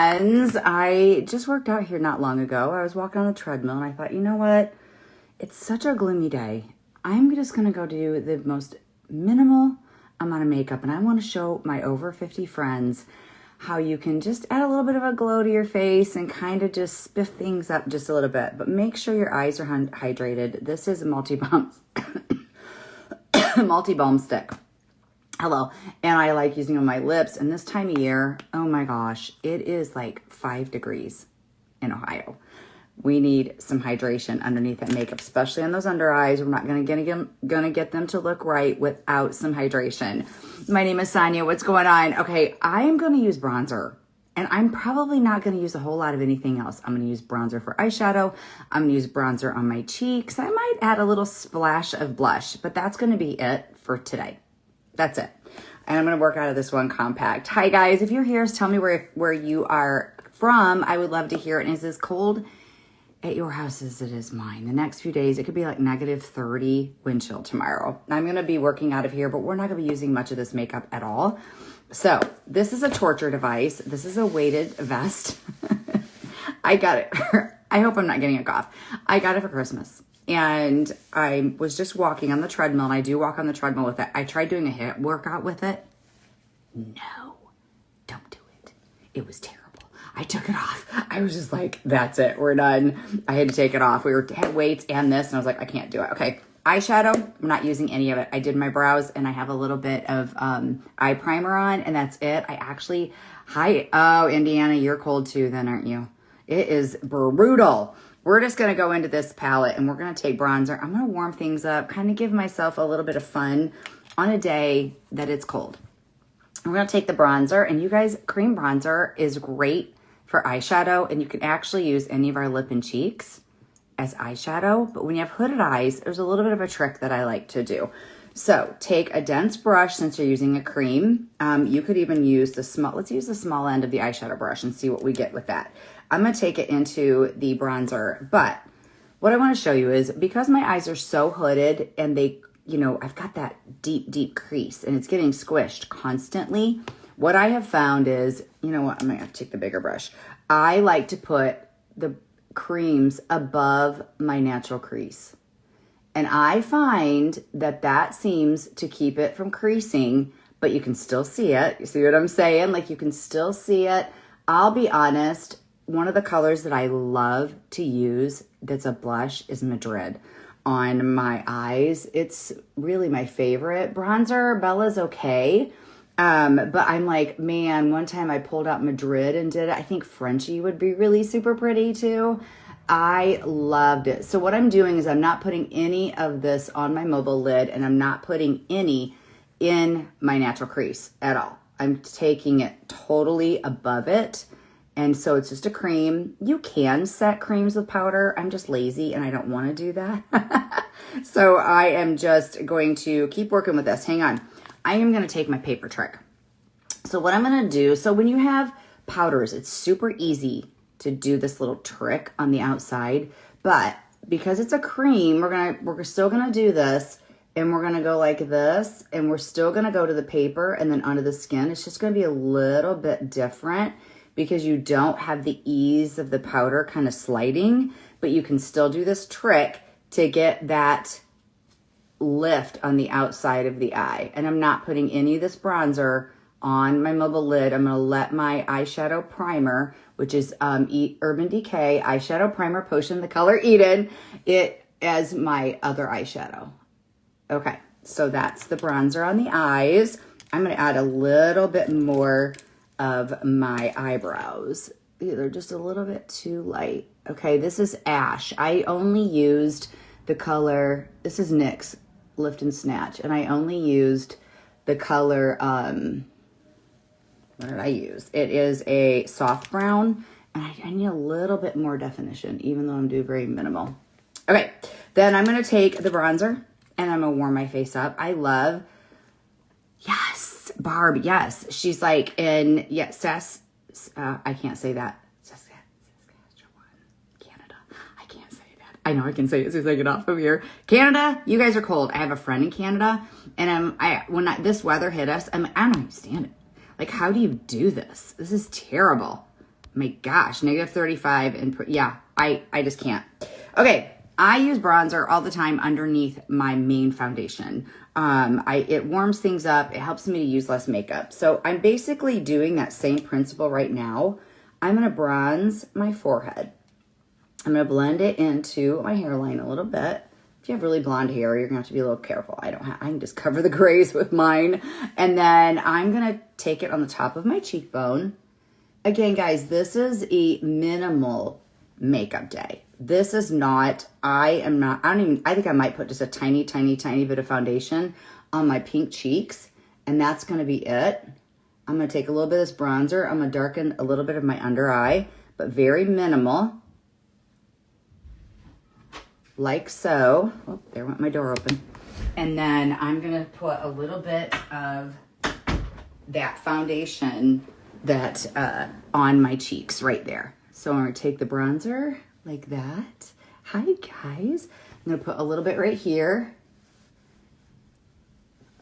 Friends, I just worked out here not long ago. I was walking on the treadmill and I thought, you know what? It's such a gloomy day. I'm just going to go do the most minimal amount of makeup, and I want to show my over 50 friends how you can just add a little bit of a glow to your face and kind of just spiff things up just a little bit. But make sure your eyes are hydrated. This is a multi-balm stick. Hello. And I like using on my lips. And this time of year, oh my gosh, it is like 5 degrees in Ohio. We need some hydration underneath that makeup, especially on those under eyes. We're not gonna get them to look right without some hydration. My name is Sonia. What's going on? Okay, I am gonna use bronzer. And I'm probably not gonna use a whole lot of anything else. I'm gonna use bronzer for eyeshadow. I'm gonna use bronzer on my cheeks. I might add a little splash of blush, but that's gonna be it for today. That's it. And I'm going to work out of this one compact. Hi guys, if you're here, tell me where you are from. I would love to hear it. And is as cold at your house as it is mine? The next few days, it could be like -30 wind chill tomorrow. I'm going to be working out of here, but we're not going to be using much of this makeup at all. So this is a torture device. This is a weighted vest. I got it. I hope I'm not getting a cough. I got it for Christmas. And I was just walking on the treadmill, and I do walk on the treadmill with it. I tried doing a HIIT workout with it. No, don't do it. It was terrible. I took it off. I was just like, that's it. We're done. I had to take it off. We had weights and this, and I was like, I can't do it. Okay, eyeshadow. I'm not using any of it. I did my brows, and I have a little bit of eye primer on, and that's it. I actually, oh, Indiana, you're cold too then, aren't you? It is brutal. We're just going to go into this palette and we're going to take bronzer. I'm going to warm things up, kind of give myself a little bit of fun on a day that it's cold. We're going to take the bronzer, and you guys, cream bronzer is great for eyeshadow, and you can actually use any of our lip and cheeks as eyeshadow. But when you have hooded eyes, there's a little bit of a trick that I like to do. So take a dense brush since you're using a cream. You could even use the small, let's use the small end of the eyeshadow brush and see what we get with that. I'm going to take it into the bronzer, but what I want to show you is because my eyes are so hooded and they, you know, I've got that deep, deep crease and it's getting squished constantly. What I have found is, you know what, I'm going to have to take the bigger brush. I like to put the creams above my natural crease. And I find that that seems to keep it from creasing, but you can still see it. You see what I'm saying? Like you can still see it. I'll be honest. One of the colors that I love to use that's a blush is Madrid on my eyes. It's really my favorite. Bronzer, Bella's okay. But I'm like, man, one time I pulled out Madrid and did it. I think Frenchie would be really super pretty too. I loved it. So what I'm doing is I'm not putting any of this on my mobile lid, and I'm not putting any in my natural crease at all. I'm taking it totally above it. And so it's just a cream. You can set creams with powder. I'm just lazy and I don't want to do that. So I am just going to keep working with this. Hang on. I am going to take my paper trick. So what I'm going to do, so when you have powders, it's super easy to do this little trick on the outside. But because it's a cream, we're still going to do this. And we're going to go like this. And we're still going to go to the paper and then onto the skin. It's just going to be a little bit different, because you don't have the ease of the powder kind of sliding, but you can still do this trick to get that lift on the outside of the eye. And I'm not putting any of this bronzer on my mobile lid. I'm going to let my eyeshadow primer, which is Urban Decay Eyeshadow Primer Potion, the color Eden, it as my other eyeshadow. Okay, so that's the bronzer on the eyes. I'm going to add a little bit more of my eyebrows. They're just a little bit too light. Okay, this is Ash. I only used the color, this is NYX Lift and Snatch, and I only used the color, what did I use? It is a soft brown, and I need a little bit more definition, even though I'm doing very minimal. Okay, then I'm gonna take the bronzer, and I'm gonna warm my face up. I love, yes, Barb, yes. She's like in, yes, I can't say that. Saskatchewan, Canada. I can't say that. I know I can say it as soon as I get off of here. Canada, you guys are cold. I have a friend in Canada, and when this weather hit us, I don't understand it. Like, how do you do this? This is terrible. My gosh, negative 35. And yeah, I just can't. Okay, I use bronzer all the time underneath my main foundation. It warms things up. It helps me to use less makeup. So I'm basically doing that same principle right now. I'm going to bronze my forehead. I'm going to blend it into my hairline a little bit. If you have really blonde hair, you're going to have to be a little careful. I can just cover the grays with mine. And then I'm going to take it on the top of my cheekbone. Again, guys, this is a minimal makeup day. This is not, I think I might put just a tiny, tiny, tiny bit of foundation on my pink cheeks. And that's going to be it. I'm going to take a little bit of this bronzer. I'm going to darken a little bit of my under eye, but very minimal. Like so. Oh, there went my door open. And then I'm going to put a little bit of that foundation that on my cheeks right there. So I'm going to take the bronzer like that. Hi, guys. I'm going to put a little bit right here.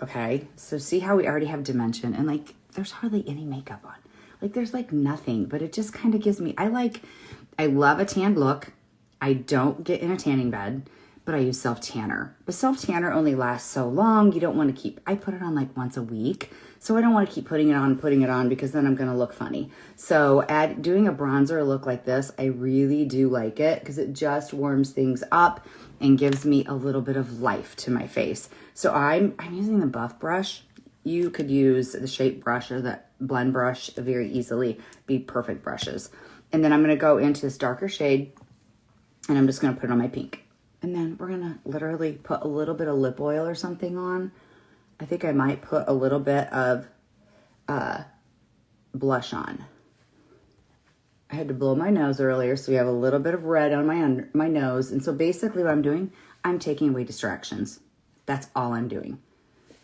Okay, so see how we already have dimension, and like there's hardly any makeup on. Like there's like nothing, but it just kind of gives me, I love a tanned look. I don't get in a tanning bed, but I use self-tanner. But self-tanner only lasts so long. You don't want to keep, I put it on like once a week. So I don't want to keep putting it on because then I'm going to look funny. So doing a bronzer look like this, I really do like it because it just warms things up and gives me a little bit of life to my face. So I'm using the buff brush. You could use the shape brush or the blend brush very easily. Be perfect brushes. And then I'm going to go into this darker shade and I'm just going to put it on my pink. And then we're going to literally put a little bit of lip oil or something on. I think I might put a little bit of blush on. I had to blow my nose earlier, so we have a little bit of red on my nose. And so basically what I'm doing, I'm taking away distractions. That's all I'm doing.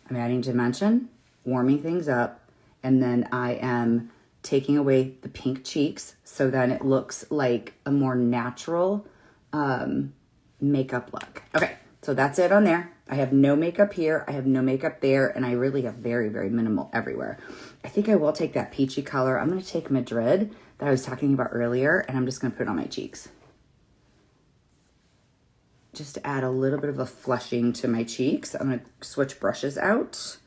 I'm adding dimension, warming things up, and then I am taking away the pink cheeks so that it looks like a more natural makeup look. Okay, so that's it on there. I have no makeup here. I have no makeup there. And I really have very, very minimal everywhere. I think I will take that peachy color. I'm going to take Madrid that I was talking about earlier, and I'm just going to put it on my cheeks. Just to add a little bit of a flushing to my cheeks. I'm going to switch brushes out.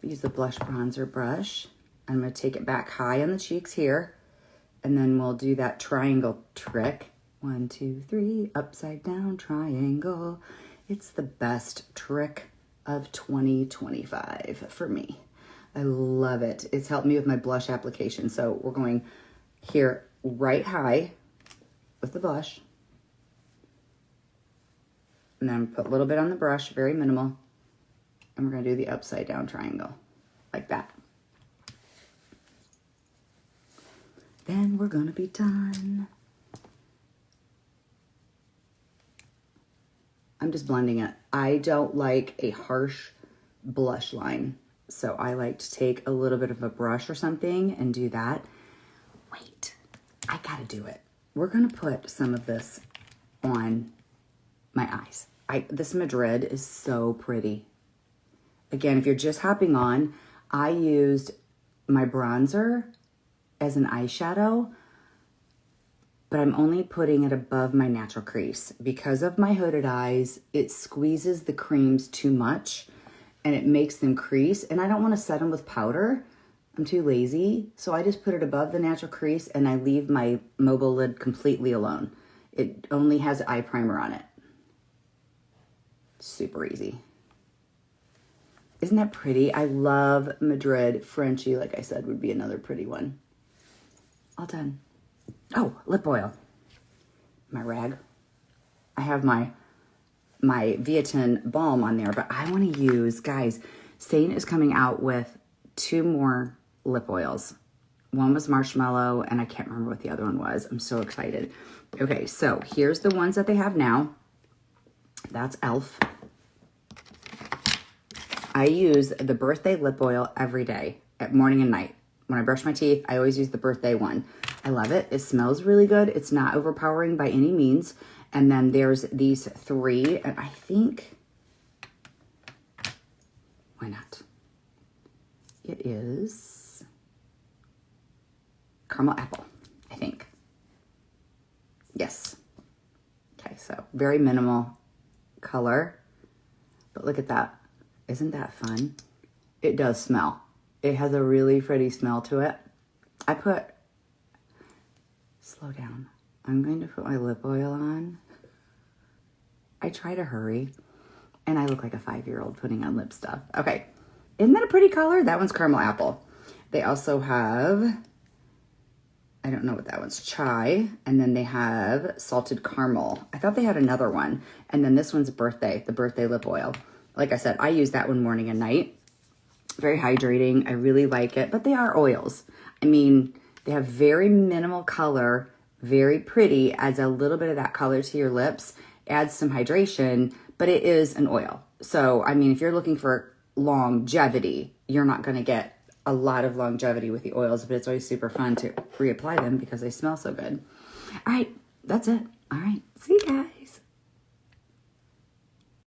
Use the blush bronzer brush. I'm going to take it back high on the cheeks here. And then we'll do that triangle trick. 1, 2, 3, upside down triangle. It's the best trick of 2025 for me. I love it. It's helped me with my blush application. So we're going here right high with the blush. And then put a little bit on the brush, very minimal. And we're going to do the upside down triangle like that. Then we're going to be done. I'm just blending it. I don't like a harsh blush line. So I like to take a little bit of a brush or something and do that. Wait, I gotta do it. We're gonna put some of this on my eyes. This Madrid is so pretty. Again, if you're just hopping on, I used my bronzer as an eyeshadow, but I'm only putting it above my natural crease. Because of my hooded eyes, it squeezes the creams too much and it makes them crease. And I don't want to set them with powder. I'm too lazy. So I just put it above the natural crease and I leave my mobile lid completely alone. It only has eye primer on it. Super easy. Isn't that pretty? I love Madrid. Frenchie, like I said, would be another pretty one. All done. Oh, lip oil. My rag. I have my Viatin balm on there, but I want to use, guys, Saint is coming out with 2 more lip oils. One was marshmallow, and I can't remember what the other one was. I'm so excited. Okay, so here's the ones that they have now. That's e.l.f. I use the birthday lip oil every day, at morning and night. When I brush my teeth, I always use the birthday one. I love it. It smells really good. It's not overpowering by any means. And then there's these 3, and I think, why not? It is caramel apple. I very minimal color. But look at that. Isn't that fun? It does smell. It has a really pretty smell to it. Slow down. I'm going to put my lip oil on. I try to hurry, and I look like a 5-year-old putting on lip stuff. Okay, isn't that a pretty color? That one's caramel apple. They also have, I don't know what that one's, chai, and then they have salted caramel. I thought they had another one, and then this one's birthday, the birthday lip oil. Like I said, I use that one morning and night. Very hydrating. I really like it, but they are oils. I mean, they have very minimal color, very pretty, adds a little bit of that color to your lips, adds some hydration, but it is an oil. So, I mean, if you're looking for longevity, you're not going to get a lot of longevity with the oils, but it's always super fun to reapply them because they smell so good. All right, that's it. All right, see you guys.